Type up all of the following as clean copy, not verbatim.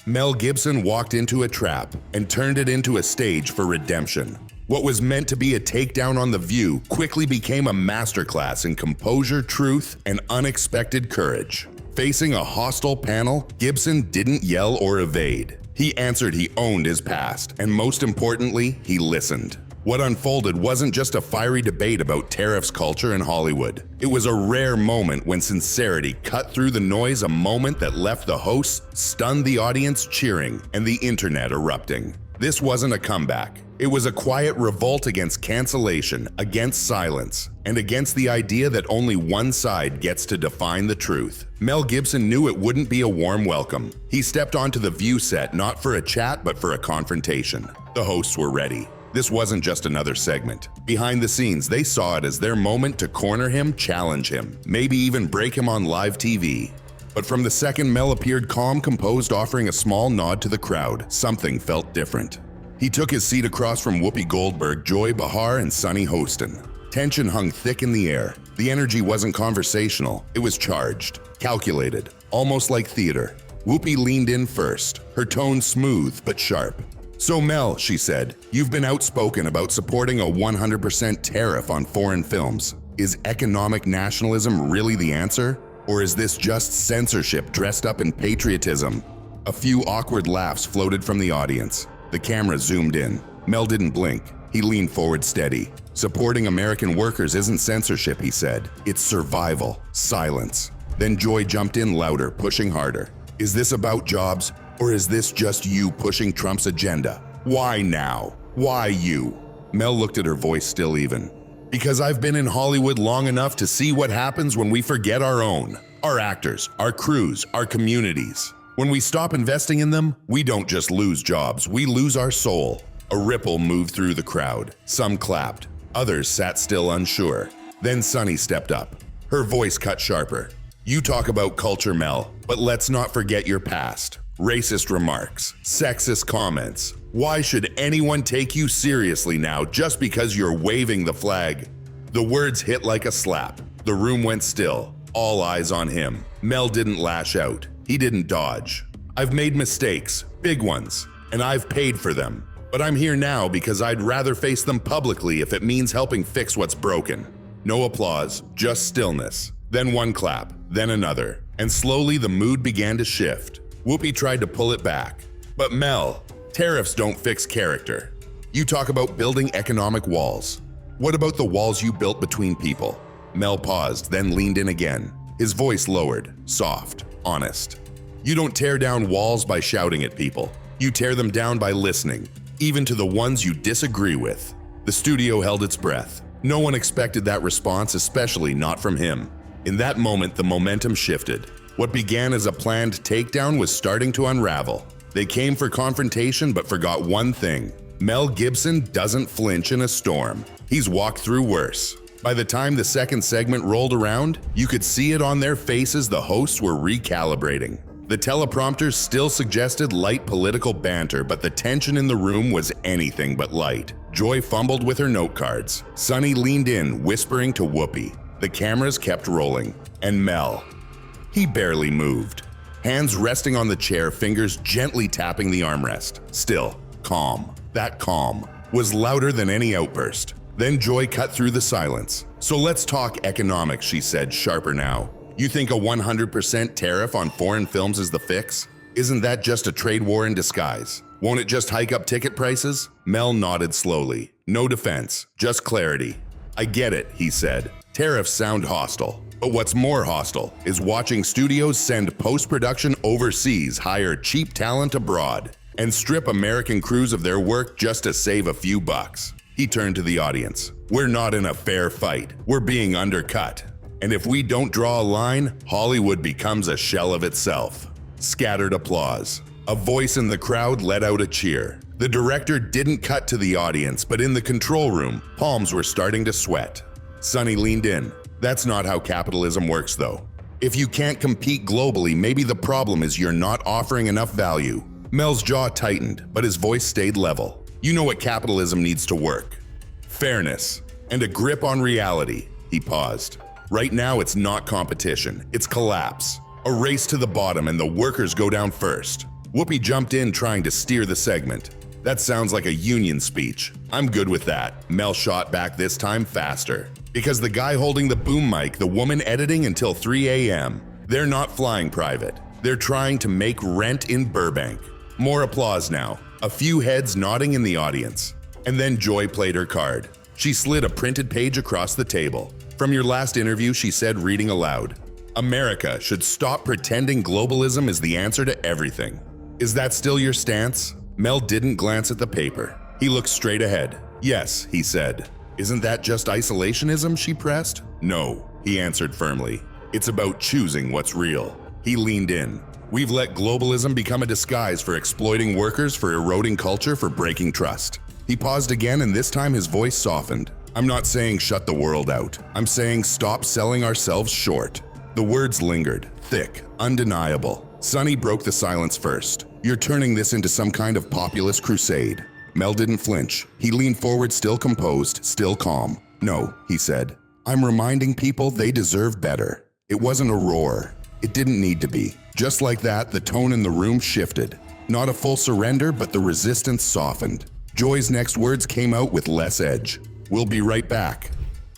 Mel Gibson walked into a trap and turned it into a stage for redemption. What was meant to be a takedown on The View quickly became a masterclass in composure, truth, and unexpected courage. Facing a hostile panel, Gibson didn't yell or evade. He answered he owned his past, and most importantly, he listened. What unfolded wasn't just a fiery debate about tariffs culture in Hollywood. It was a rare moment when sincerity cut through the noise, a moment that left the hosts stunned, the audience cheering, and the internet erupting. This wasn't a comeback. It was a quiet revolt against cancellation, against silence, and against the idea that only one side gets to define the truth. Mel Gibson knew it wouldn't be a warm welcome. He stepped onto the View set not for a chat but for a confrontation. The hosts were ready. This wasn't just another segment. Behind the scenes, they saw it as their moment to corner him, challenge him, maybe even break him on live TV. But from the second Mel appeared calm, composed, offering a small nod to the crowd, something felt different. He took his seat across from Whoopi Goldberg, Joy Behar, and Sunny Hostin. Tension hung thick in the air. The energy wasn't conversational, it was charged, calculated, almost like theater. Whoopi leaned in first, her tone smooth but sharp. "So Mel," she said, "you've been outspoken about supporting a 100% tariff on foreign films. Is economic nationalism really the answer? Or is this just censorship dressed up in patriotism?" A few awkward laughs floated from the audience. The camera zoomed in. Mel didn't blink. He leaned forward steady. "Supporting American workers isn't censorship," he said. "It's survival." Silence. Then Joy jumped in louder, pushing harder. "Is this about jobs? Or is this just you pushing Trump's agenda? Why now? Why you?" Mel looked at her, voice still even. "Because I've been in Hollywood long enough to see what happens when we forget our own. Our actors, our crews, our communities. When we stop investing in them, we don't just lose jobs, we lose our soul." A ripple moved through the crowd. Some clapped. Others sat still, unsure. Then Sunny stepped up. Her voice cut sharper. "You talk about culture, Mel, but let's not forget your past. Racist remarks, sexist comments. Why should anyone take you seriously now just because you're waving the flag?" The words hit like a slap. The room went still, all eyes on him. Mel didn't lash out. He didn't dodge. "I've made mistakes, big ones, and I've paid for them. But I'm here now because I'd rather face them publicly if it means helping fix what's broken." No applause, just stillness. Then one clap, then another. And slowly the mood began to shift. Whoopi tried to pull it back. "But Mel, tariffs don't fix character. You talk about building economic walls. What about the walls you built between people?" Mel paused, then leaned in again. His voice lowered, soft, honest. "You don't tear down walls by shouting at people. You tear them down by listening, even to the ones you disagree with." The studio held its breath. No one expected that response, especially not from him. In that moment, the momentum shifted. What began as a planned takedown was starting to unravel. They came for confrontation but forgot one thing. Mel Gibson doesn't flinch in a storm. He's walked through worse. By the time the second segment rolled around, you could see it on their faces. The hosts were recalibrating. The teleprompters still suggested light political banter, but the tension in the room was anything but light. Joy fumbled with her note cards. Sunny leaned in, whispering to Whoopi. The cameras kept rolling. And Mel. He barely moved. Hands resting on the chair, fingers gently tapping the armrest. Still, calm. That calm was louder than any outburst. Then Joy cut through the silence. "So let's talk economics," she said, sharper now. "You think a 100% tariff on foreign films is the fix? Isn't that just a trade war in disguise? Won't it just hike up ticket prices?" Mel nodded slowly. No defense, just clarity. "I get it," he said. "Tariffs sound hostile. But what's more hostile is watching studios send post-production overseas, hire cheap talent abroad, and strip American crews of their work just to save a few bucks." He turned to the audience. "We're not in a fair fight. We're being undercut. And if we don't draw a line, Hollywood becomes a shell of itself." Scattered applause. A voice in the crowd let out a cheer. The director didn't cut to the audience, but in the control room, palms were starting to sweat. Sunny leaned in. "That's not how capitalism works, though. If you can't compete globally, maybe the problem is you're not offering enough value." Mel's jaw tightened, but his voice stayed level. "You know what capitalism needs to work? Fairness and a grip on reality." He paused. "Right now, it's not competition, it's collapse. A race to the bottom, and the workers go down first. Whoopi jumped in trying to steer the segment. That sounds like a union speech. I'm good with that. Mel shot back this time faster. Because the guy holding the boom mic, the woman editing until 3 a.m. They're not flying private. They're trying to make rent in Burbank. More applause now. A few heads nodding in the audience. And then Joy played her card. She slid a printed page across the table. From your last interview, she said, reading aloud, America should stop pretending globalism is the answer to everything. Is that still your stance? Mel didn't glance at the paper. He looked straight ahead. Yes, he said. Isn't that just isolationism, she pressed? No, he answered firmly. It's about choosing what's real. He leaned in. We've let globalism become a disguise for exploiting workers, for eroding culture, for breaking trust. He paused again, and this time his voice softened. I'm not saying shut the world out. I'm saying stop selling ourselves short. The words lingered, thick, undeniable. Sunny broke the silence first. You're turning this into some kind of populist crusade. Mel didn't flinch. He leaned forward, still composed, still calm. No, he said. I'm reminding people they deserve better. It wasn't a roar. It didn't need to be. Just like that, the tone in the room shifted. Not a full surrender, but the resistance softened. Joy's next words came out with less edge. We'll be right back.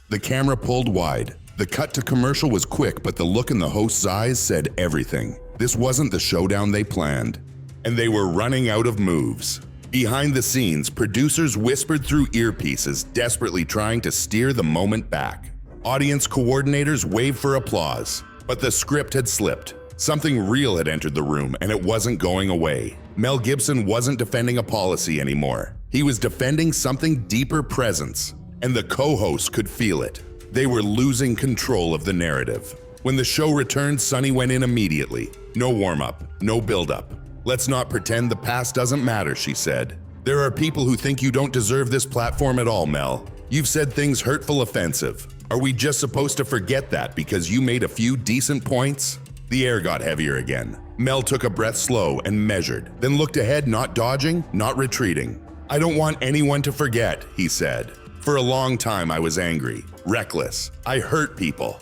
The camera pulled wide. The cut to commercial was quick, but the look in the host's eyes said everything. This wasn't the showdown they planned. And they were running out of moves. Behind the scenes, producers whispered through earpieces, desperately trying to steer the moment back. Audience coordinators waved for applause, but the script had slipped. Something real had entered the room, and it wasn't going away. Mel Gibson wasn't defending a policy anymore. He was defending something deeper presence, and the co-hosts could feel it. They were losing control of the narrative. When the show returned, Sunny went in immediately. No warm-up, no build-up. Let's not pretend the past doesn't matter, she said. There are people who think you don't deserve this platform at all, Mel. You've said things hurtful, offensive. Are we just supposed to forget that because you made a few decent points? The air got heavier again. Mel took a breath slow and measured, then looked ahead, not dodging, not retreating. I don't want anyone to forget, he said. For a long time I was angry, reckless. I hurt people.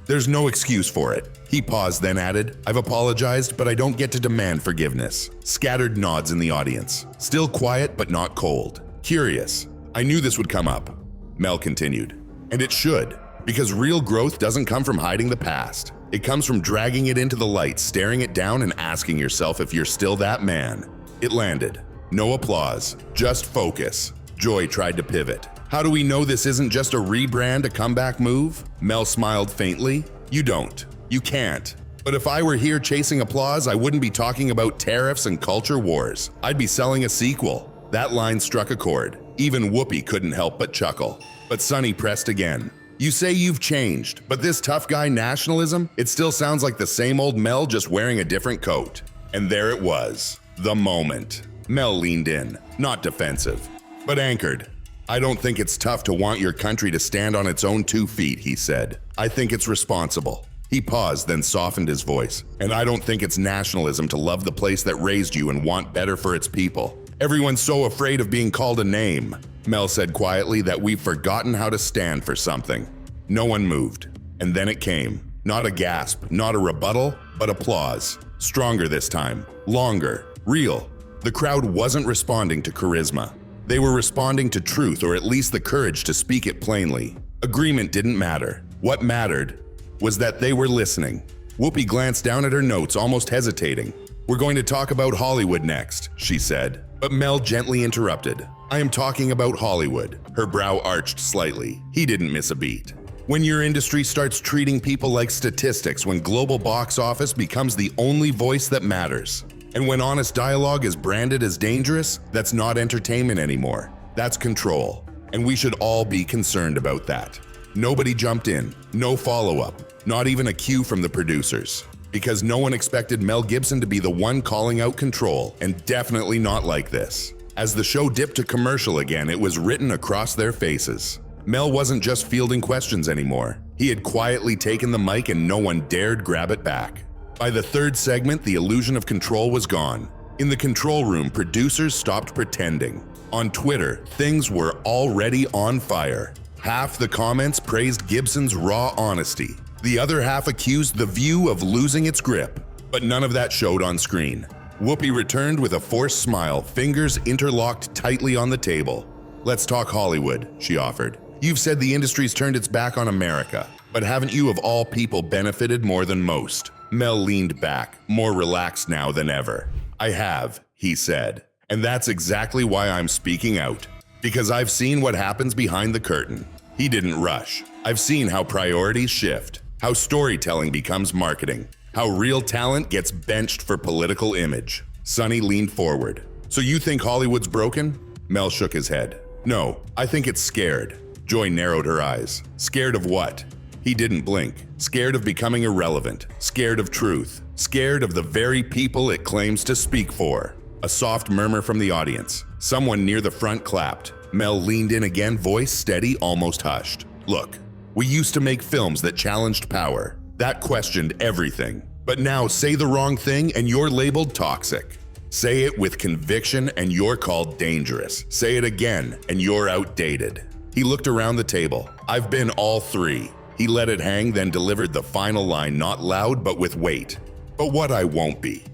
There's no excuse for it. He paused, then added, I've apologized, but I don't get to demand forgiveness. Scattered nods in the audience. Still quiet, but not cold. Curious. I knew this would come up. Mel continued. And it should, because real growth doesn't come from hiding the past. It comes from dragging it into the light, staring it down, and asking yourself if you're still that man. It landed. No applause, just focus. Joy tried to pivot. How do we know this isn't just a rebrand, a comeback move? Mel smiled faintly. You don't. You can't. But if I were here chasing applause, I wouldn't be talking about tariffs and culture wars. I'd be selling a sequel. That line struck a chord. Even Whoopi couldn't help but chuckle. But Sunny pressed again. You say you've changed, but this tough guy nationalism, it still sounds like the same old Mel, just wearing a different coat. And there it was. The moment. Mel leaned in, not defensive, but anchored. I don't think it's tough to want your country to stand on its own 2 feet, he said. I think it's responsible. He paused, then softened his voice. And I don't think it's nationalism to love the place that raised you and want better for its people. Everyone's so afraid of being called a name. Mel said quietly that we've forgotten how to stand for something. No one moved. And then it came. Not a gasp, not a rebuttal, but applause. Stronger this time. Longer. Real. The crowd wasn't responding to charisma. They were responding to truth, or at least the courage to speak it plainly. Agreement didn't matter. What mattered was that they were listening. Whoopi glanced down at her notes, almost hesitating. We're going to talk about Hollywood next, she said. But Mel gently interrupted. I am talking about Hollywood. Her brow arched slightly. He didn't miss a beat. When your industry starts treating people like statistics, when global box office becomes the only voice that matters, and when honest dialogue is branded as dangerous, that's not entertainment anymore. That's control. And we should all be concerned about that. Nobody jumped in. No follow-up. Not even a cue from the producers. Because no one expected Mel Gibson to be the one calling out control, and definitely not like this. As the show dipped to commercial again, it was written across their faces. Mel wasn't just fielding questions anymore. He had quietly taken the mic and no one dared grab it back. By the 3rd segment, the illusion of control was gone. In the control room, producers stopped pretending. On Twitter, things were already on fire. Half the comments praised Gibson's raw honesty. The other half accused The View of losing its grip. But none of that showed on screen. Whoopi returned with a forced smile, fingers interlocked tightly on the table. "Let's talk Hollywood," she offered. "You've said the industry's turned its back on America, but haven't you of all people benefited more than most?" Mel leaned back, more relaxed now than ever. "I have," he said, "and that's exactly why I'm speaking out. Because I've seen what happens behind the curtain." He didn't rush. "I've seen how priorities shift, how storytelling becomes marketing, how real talent gets benched for political image." Sunny leaned forward. "So you think Hollywood's broken?" Mel shook his head. "No, I think it's scared." Joy narrowed her eyes. "Scared of what?" He didn't blink. "Scared of becoming irrelevant, scared of truth, scared of the very people it claims to speak for." A soft murmur from the audience. Someone near the front clapped. Mel leaned in again, voice steady, almost hushed. "Look, we used to make films that challenged power, that questioned everything. But now say the wrong thing and you're labeled toxic. Say it with conviction and you're called dangerous. Say it again and you're outdated." He looked around the table. "I've been all three." He let it hang, then delivered the final line, not loud but with weight. "But what I won't be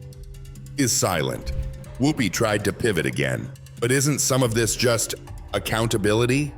is silent." Whoopi tried to pivot again. "But isn't some of this just accountability?"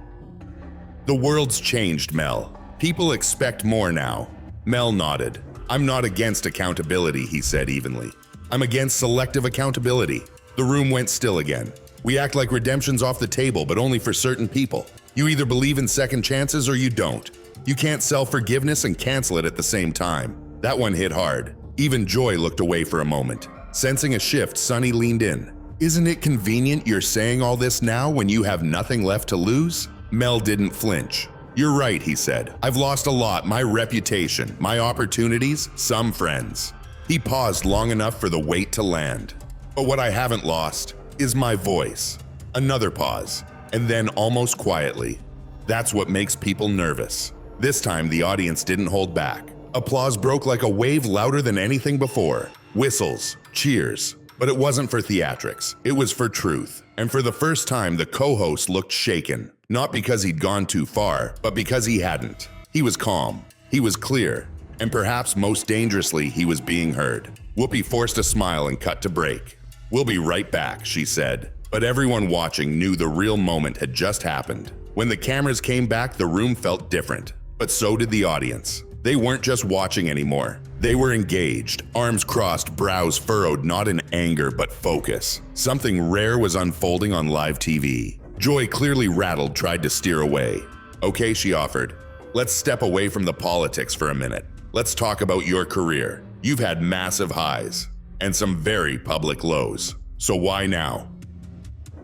"The world's changed, Mel. People expect more now." Mel nodded. "I'm not against accountability," he said evenly. "I'm against selective accountability." The room went still again. "We act like redemption's off the table, but only for certain people. You either believe in second chances or you don't. You can't sell forgiveness and cancel it at the same time." That one hit hard. Even Joy looked away for a moment. Sensing a shift, Sunny leaned in. "Isn't it convenient you're saying all this now when you have nothing left to lose?" Mel didn't flinch. "You're right," he said. "I've lost a lot, my reputation, my opportunities, some friends." He paused long enough for the weight to land. "But what I haven't lost is my voice." Another pause, and then almost quietly, "That's what makes people nervous." This time the audience didn't hold back. Applause broke like a wave, louder than anything before. Whistles, cheers. But it wasn't for theatrics, it was for truth. And for the first time, the co-host looked shaken. Not because he'd gone too far, but because he hadn't. He was calm, he was clear, and perhaps most dangerously, he was being heard. Whoopi forced a smile and cut to break. "We'll be right back," she said. But everyone watching knew the real moment had just happened. When the cameras came back, the room felt different. But so did the audience. They weren't just watching anymore. They were engaged, arms crossed, brows furrowed, not in anger but focus. Something rare was unfolding on live TV. Joy, clearly rattled, tried to steer away. "Okay," she offered. "Let's step away from the politics for a minute. Let's talk about your career. You've had massive highs and some very public lows. So why now?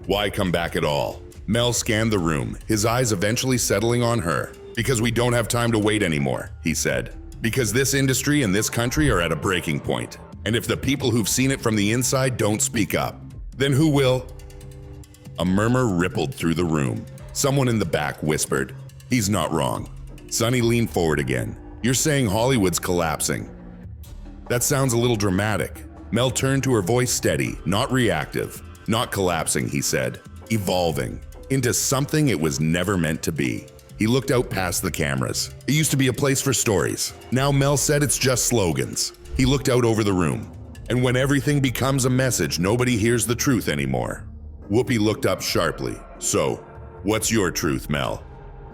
Why come back at all?" Mel scanned the room, his eyes eventually settling on her. "Because we don't have time to wait anymore," he said. "Because this industry and this country are at a breaking point. And if the people who've seen it from the inside don't speak up, then who will?" A murmur rippled through the room. Someone in the back whispered, "He's not wrong." Sunny leaned forward again. "You're saying Hollywood's collapsing. That sounds a little dramatic." Mel turned to her, voice steady, not reactive. "Not collapsing," he said. "Evolving into something it was never meant to be." He looked out past the cameras. "It used to be a place for stories. Now," Mel said, "it's just slogans." He looked out over the room. "And when everything becomes a message, nobody hears the truth anymore." Whoopi looked up sharply. "So, what's your truth, Mel?"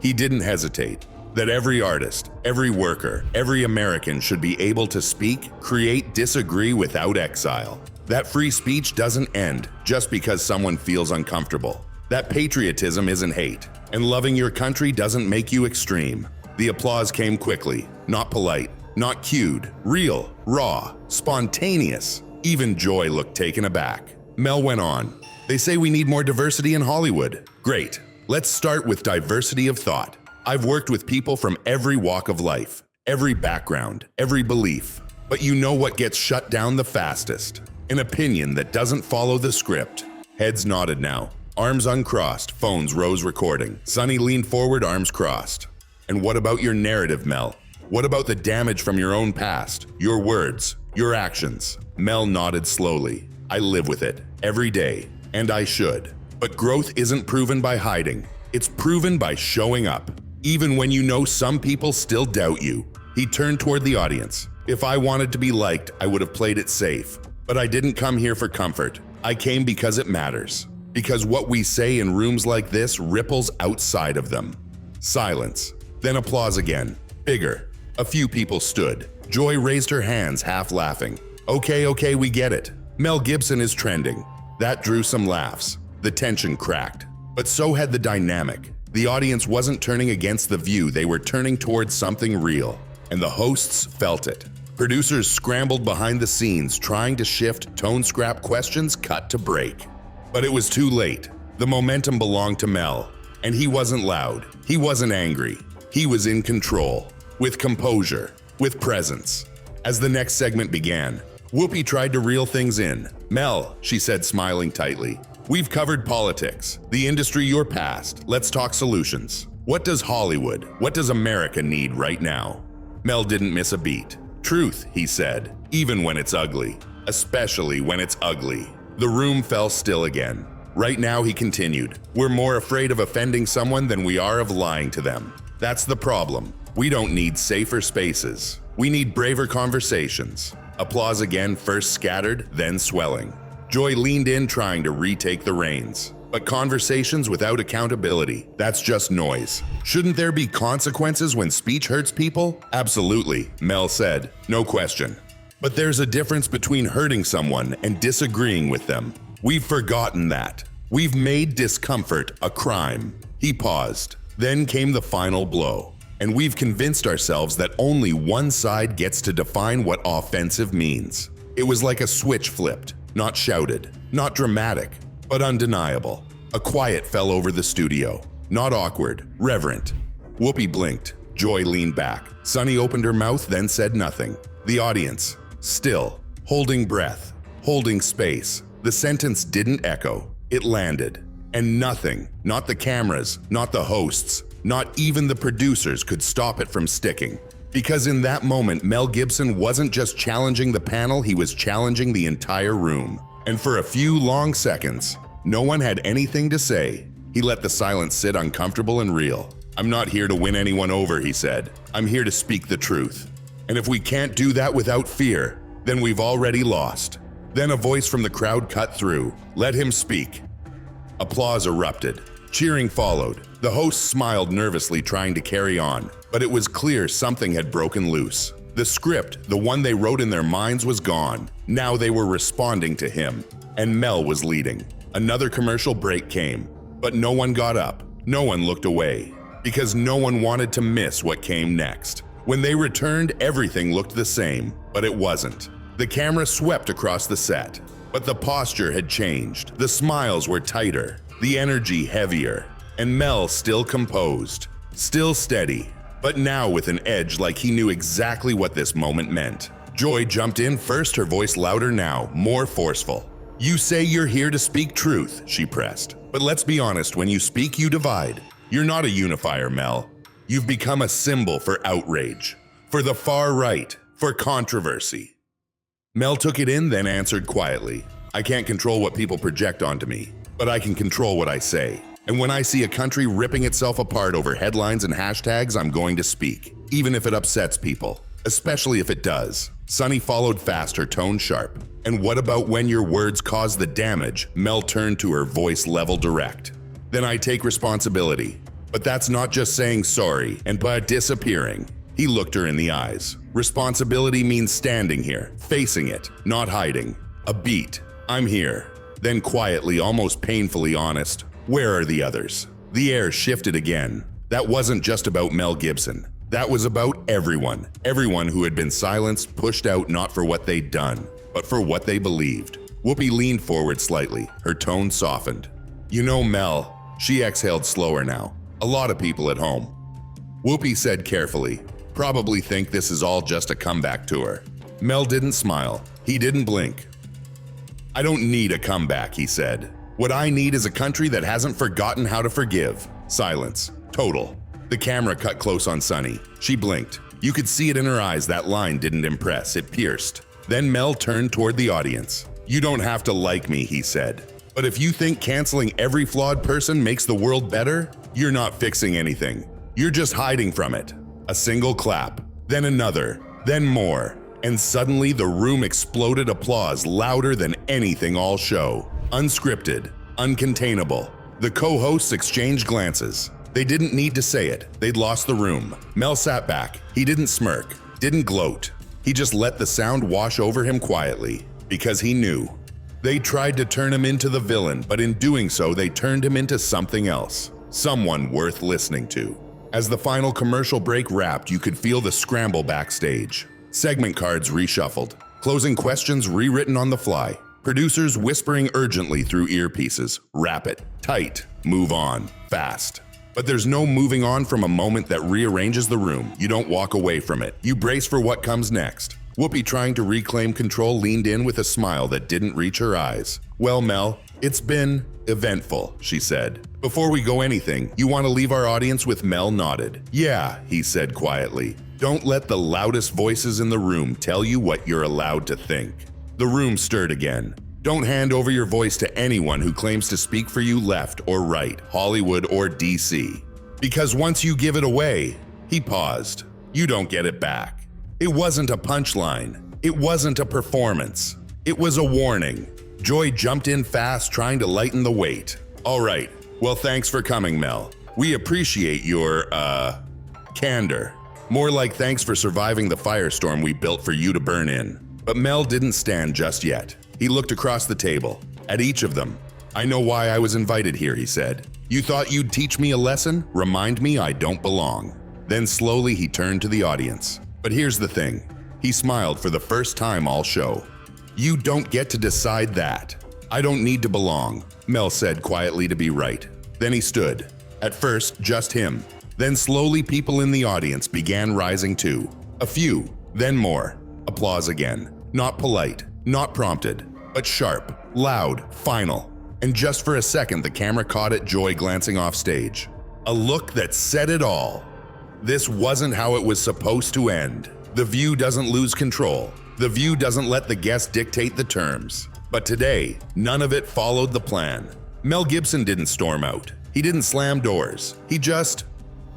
He didn't hesitate. "That every artist, every worker, every American should be able to speak, create, disagree without exile. That free speech doesn't end just because someone feels uncomfortable. That patriotism isn't hate, and loving your country doesn't make you extreme." The applause came quickly, not polite, not cued, real, raw, spontaneous. Even Joy looked taken aback. Mel went on. "They say we need more diversity in Hollywood. Great. Let's start with diversity of thought. I've worked with people from every walk of life, every background, every belief. But you know what gets shut down the fastest? An opinion that doesn't follow the script." Heads nodded now. Arms uncrossed, phones rose recording. Sunny leaned forward, arms crossed. "And what about your narrative, Mel? What about the damage from your own past, your words, your actions?" Mel nodded slowly. "I live with it, every day, and I should. But growth isn't proven by hiding. It's proven by showing up, even when you know some people still doubt you." He turned toward the audience. "If I wanted to be liked, I would have played it safe. But I didn't come here for comfort. I came because it matters. Because what we say in rooms like this ripples outside of them. Silence. Then applause again. Bigger. A few people stood. Joy raised her hands, half laughing. Okay, we get it. Mel Gibson is trending. That drew some laughs. The tension cracked. But so had the dynamic. The audience wasn't turning against The View, they were turning towards something real. And the hosts felt it. Producers scrambled behind the scenes, trying to shift tone-scrap questions cut to break. But it was too late. The momentum belonged to Mel. And he wasn't loud. He wasn't angry. He was in control. With composure. With presence. As the next segment began, Whoopi tried to reel things in. Mel, she said, smiling tightly. We've covered politics, the industry you're past. Let's talk solutions. What does Hollywood, what does America need right now? Mel didn't miss a beat. Truth, he said, even when it's ugly. Especially when it's ugly. The room fell still again. Right now, he continued, we're more afraid of offending someone than we are of lying to them. That's the problem. We don't need safer spaces. We need braver conversations. Applause again, first scattered, then swelling. Joy leaned in, trying to retake the reins. But conversations without accountability, that's just noise. Shouldn't there be consequences when speech hurts people? Absolutely, Mel said, no question. But there's a difference between hurting someone and disagreeing with them. We've forgotten that. We've made discomfort a crime. He paused. Then came the final blow. And we've convinced ourselves that only one side gets to define what offensive means. It was like a switch flipped, not shouted, not dramatic, but undeniable. A quiet fell over the studio, not awkward, reverent. Whoopi blinked. Joy leaned back. Sunny opened her mouth, then said nothing. The audience, still, holding breath, holding space. The sentence didn't echo. It landed. And nothing, not the cameras, not the hosts, not even the producers could stop it from sticking. Because in that moment, Mel Gibson wasn't just challenging the panel, he was challenging the entire room. And for a few long seconds, no one had anything to say. He let the silence sit uncomfortable and real. I'm not here to win anyone over, he said. I'm here to speak the truth. And if we can't do that without fear, then we've already lost. Then a voice from the crowd cut through. Let him speak. Applause erupted. Cheering followed. The host smiled nervously, trying to carry on, but it was clear something had broken loose. The script, the one they wrote in their minds, was gone. Now they were responding to him, and Mel was leading. Another commercial break came, but no one got up. No one looked away, because no one wanted to miss what came next. When they returned, everything looked the same, but it wasn't. The camera swept across the set, but the posture had changed. The smiles were tighter, the energy heavier, and Mel still composed, still steady, but now with an edge, like he knew exactly what this moment meant. Joy jumped in first, her voice louder now, more forceful. You say you're here to speak truth, she pressed. But let's be honest, when you speak, you divide. You're not a unifier, Mel. You've become a symbol for outrage, for the far right, for controversy. Mel took it in, then answered quietly. I can't control what people project onto me, but I can control what I say. And when I see a country ripping itself apart over headlines and hashtags, I'm going to speak, even if it upsets people, especially if it does. Sunny followed fast, her tone sharp. And what about when your words cause the damage? Mel turned to her, voice level direct. Then I take responsibility. But that's not just saying sorry and by disappearing. He looked her in the eyes. Responsibility means standing here, facing it, not hiding. A beat. I'm here. Then quietly, almost painfully honest. Where are the others? The air shifted again. That wasn't just about Mel Gibson. That was about everyone. Everyone who had been silenced, pushed out not for what they'd done, but for what they believed. Whoopi leaned forward slightly, her tone softened. You know, Mel, she exhaled slower now. A lot of people at home. Whoopi said carefully, probably think this is all just a comeback tour. Mel didn't smile. He didn't blink. I don't need a comeback, he said. What I need is a country that hasn't forgotten how to forgive. Silence. Total. The camera cut close on Sunny. She blinked. You could see it in her eyes. That line didn't impress. It pierced. Then Mel turned toward the audience. You don't have to like me, he said. But if you think canceling every flawed person makes the world better, you're not fixing anything. You're just hiding from it. A single clap. Then another. Then more. And suddenly the room exploded applause louder than anything all show. Unscripted, uncontainable. The co-hosts exchanged glances. They didn't need to say it. They'd lost the room. Mel sat back. He didn't smirk, didn't gloat. He just let the sound wash over him quietly, because he knew. They tried to turn him into the villain, but in doing so, they turned him into something else. Someone worth listening to. As the final commercial break wrapped, you could feel the scramble backstage. Segment cards reshuffled. Closing questions rewritten on the fly. Producers whispering urgently through earpieces. Wrap it. Tight. Move on. Fast. But there's no moving on from a moment that rearranges the room. You don't walk away from it. You brace for what comes next. Whoopi, trying to reclaim control, leaned in with a smile that didn't reach her eyes. "Well, Mel, it's been eventful," she said. "Before we go anything, you want to leave our audience with?" Mel nodded. "Yeah," he said quietly. "Don't let the loudest voices in the room tell you what you're allowed to think." The room stirred again. "Don't hand over your voice to anyone who claims to speak for you, left or right, Hollywood or DC. Because once you give it away," he paused, "you don't get it back." It wasn't a punchline. It wasn't a performance. It was a warning. Joy jumped in fast, trying to lighten the weight. "All right. Well, thanks for coming, Mel. We appreciate your, candor. More like thanks for surviving the firestorm we built for you to burn in." But Mel didn't stand just yet. He looked across the table, at each of them. "I know why I was invited here," he said. "You thought you'd teach me a lesson? Remind me I don't belong." Then slowly he turned to the audience. "But here's the thing." He smiled for the first time all show. "You don't get to decide that. I don't need to belong," Mel said quietly to be right. Then he stood. At first, just him. Then slowly people in the audience began rising too. A few, then more. Applause again. Not polite, not prompted, but sharp, loud, final. And just for a second, the camera caught it, Joy glancing off stage. A look that said it all. This wasn't how it was supposed to end. The View doesn't lose control. The View doesn't let the guest dictate the terms. But today, none of it followed the plan. Mel Gibson didn't storm out. He didn't slam doors. He just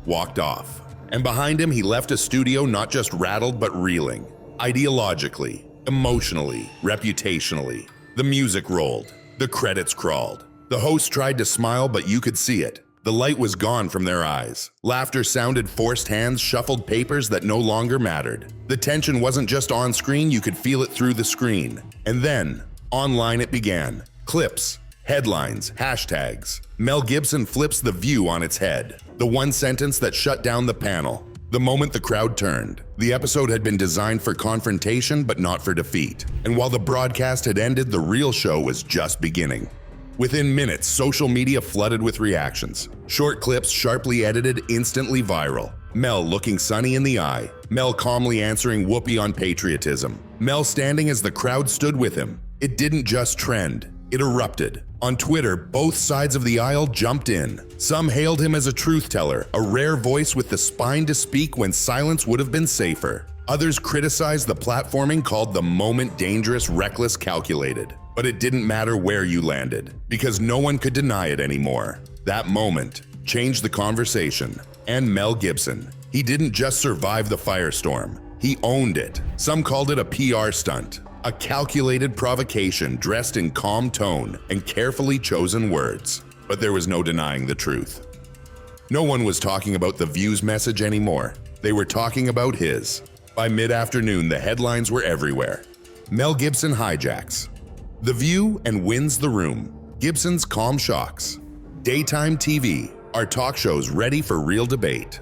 walked off. And behind him, he left a studio not just rattled but reeling. Ideologically, emotionally, reputationally. The music rolled. The credits crawled. The host tried to smile, but you could see it. The light was gone from their eyes. Laughter sounded, forced hands shuffled papers that no longer mattered. The tension wasn't just on screen, you could feel it through the screen. And then, online it began. Clips, headlines, hashtags. Mel Gibson flips The View on its head. The one sentence that shut down the panel. The moment the crowd turned. The episode had been designed for confrontation, but not for defeat. And while the broadcast had ended, the real show was just beginning. Within minutes, social media flooded with reactions. Short clips, sharply edited, instantly viral. Mel looking Sunny in the eye. Mel calmly answering Whoopi on patriotism. Mel standing as the crowd stood with him. It didn't just trend. It erupted. On Twitter, both sides of the aisle jumped in. Some hailed him as a truth teller, a rare voice with the spine to speak when silence would have been safer. Others criticized the platforming, called the moment dangerous, reckless, calculated. But it didn't matter where you landed, because no one could deny it anymore. That moment changed the conversation. And Mel Gibson, he didn't just survive the firestorm, he owned it. Some called it a PR stunt, a calculated provocation dressed in calm tone and carefully chosen words. But there was no denying the truth. No one was talking about The View's message anymore. They were talking about his. By mid-afternoon, the headlines were everywhere. Mel Gibson hijacks The View and wins the room. Gibson's calm shocks. Daytime TV, our talk shows ready for real debate.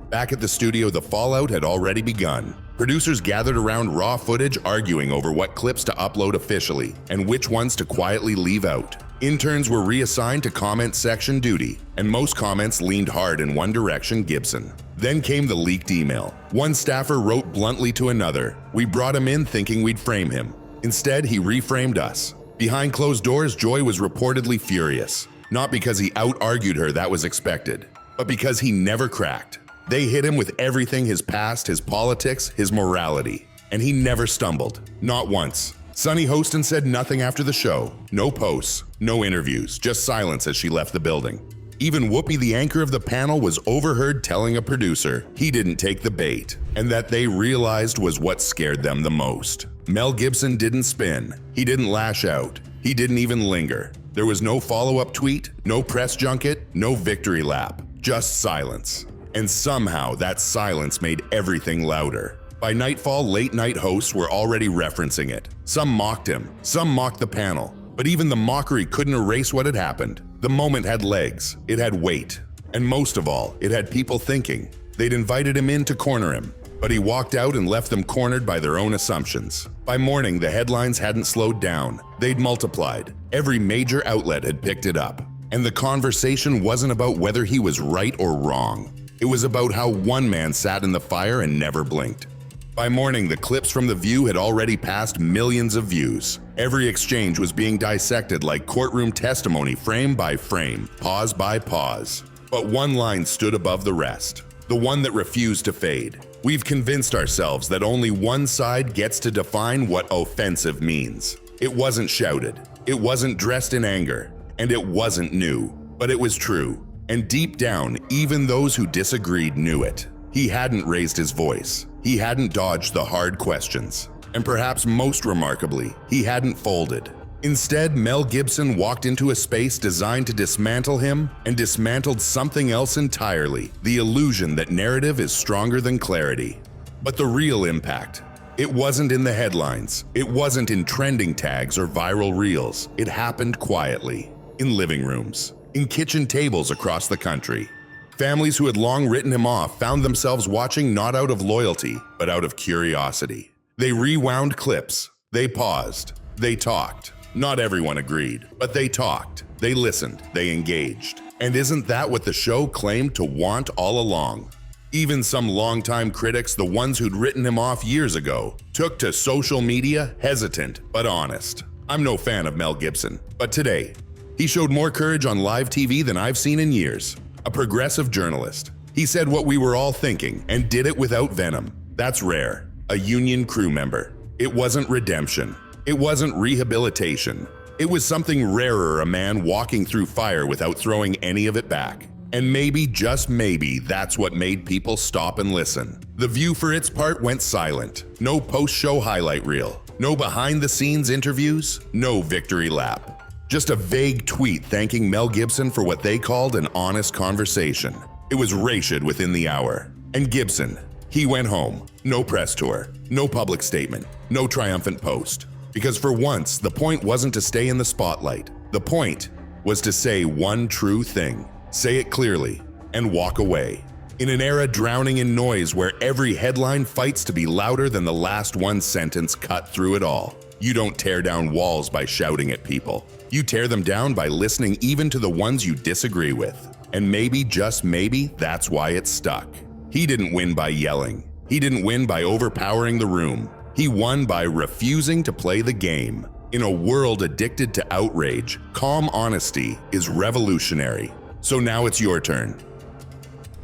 Back at the studio, the fallout had already begun. Producers gathered around raw footage, arguing over what clips to upload officially and which ones to quietly leave out. Interns were reassigned to comment section duty, and most comments leaned hard in one direction, Gibson. Then came the leaked email. One staffer wrote bluntly to another, "We brought him in thinking we'd frame him. Instead, he reframed us." Behind closed doors, Joy was reportedly furious. Not because he out-argued her, that was expected, but because he never cracked. They hit him with everything: his past, his politics, his morality. And he never stumbled. Not once. Sunny Hostin said nothing after the show. No posts, no interviews, just silence as she left the building. Even Whoopi, the anchor of the panel, was overheard telling a producer he didn't take the bait, and that they realized was what scared them the most. Mel Gibson didn't spin. He didn't lash out. He didn't even linger. There was no follow-up tweet, no press junket, no victory lap, just silence. And somehow that silence made everything louder. By nightfall, late-night hosts were already referencing it. Some mocked him, some mocked the panel. But even the mockery couldn't erase what had happened. The moment had legs, it had weight. And most of all, it had people thinking. They'd invited him in to corner him, but he walked out and left them cornered by their own assumptions. By morning, the headlines hadn't slowed down. They'd multiplied. Every major outlet had picked it up. And the conversation wasn't about whether he was right or wrong. It was about how one man sat in the fire and never blinked. By morning, the clips from The View had already passed millions of views. Every exchange was being dissected like courtroom testimony, frame by frame, pause by pause. But one line stood above the rest, the one that refused to fade. We've convinced ourselves that only one side gets to define what offensive means. It wasn't shouted, it wasn't dressed in anger, and it wasn't new, but it was true. And deep down, even those who disagreed knew it. He hadn't raised his voice. He hadn't dodged the hard questions. And perhaps most remarkably, he hadn't folded. Instead, Mel Gibson walked into a space designed to dismantle him and dismantled something else entirely, the illusion that narrative is stronger than clarity. But the real impact, it wasn't in the headlines. It wasn't in trending tags or viral reels. It happened quietly, in living rooms, in kitchen tables across the country. Families who had long written him off found themselves watching not out of loyalty, but out of curiosity. They rewound clips, they paused, they talked. Not everyone agreed, but they talked, they listened, they engaged. And isn't that what the show claimed to want all along? Even some longtime critics, the ones who'd written him off years ago, took to social media hesitant but honest. I'm no fan of Mel Gibson, but today, he showed more courage on live TV than I've seen in years. A progressive journalist. He said what we were all thinking and did it without venom. That's rare. A union crew member. It wasn't redemption. It wasn't rehabilitation. It was something rarer, a man walking through fire without throwing any of it back. And maybe, just maybe, that's what made people stop and listen. The View, for its part, went silent. No post-show highlight reel. No behind-the-scenes interviews. No victory lap. Just a vague tweet thanking Mel Gibson for what they called an honest conversation. It was rated within the hour. And Gibson, he went home. No press tour, no public statement, no triumphant post. Because for once, the point wasn't to stay in the spotlight. The point was to say one true thing, say it clearly, and walk away. In an era drowning in noise where every headline fights to be louder than the last one sentence cut through it all. You don't tear down walls by shouting at people. You tear them down by listening even to the ones you disagree with. And maybe, just maybe, that's why it stuck. He didn't win by yelling. He didn't win by overpowering the room. He won by refusing to play the game. In a world addicted to outrage, calm honesty is revolutionary. So now it's your turn.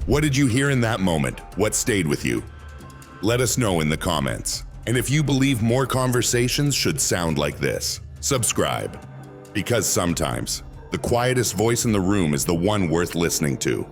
What did you hear in that moment? What stayed with you? Let us know in the comments. And if you believe more conversations should sound like this, subscribe. Because sometimes, the quietest voice in the room is the one worth listening to.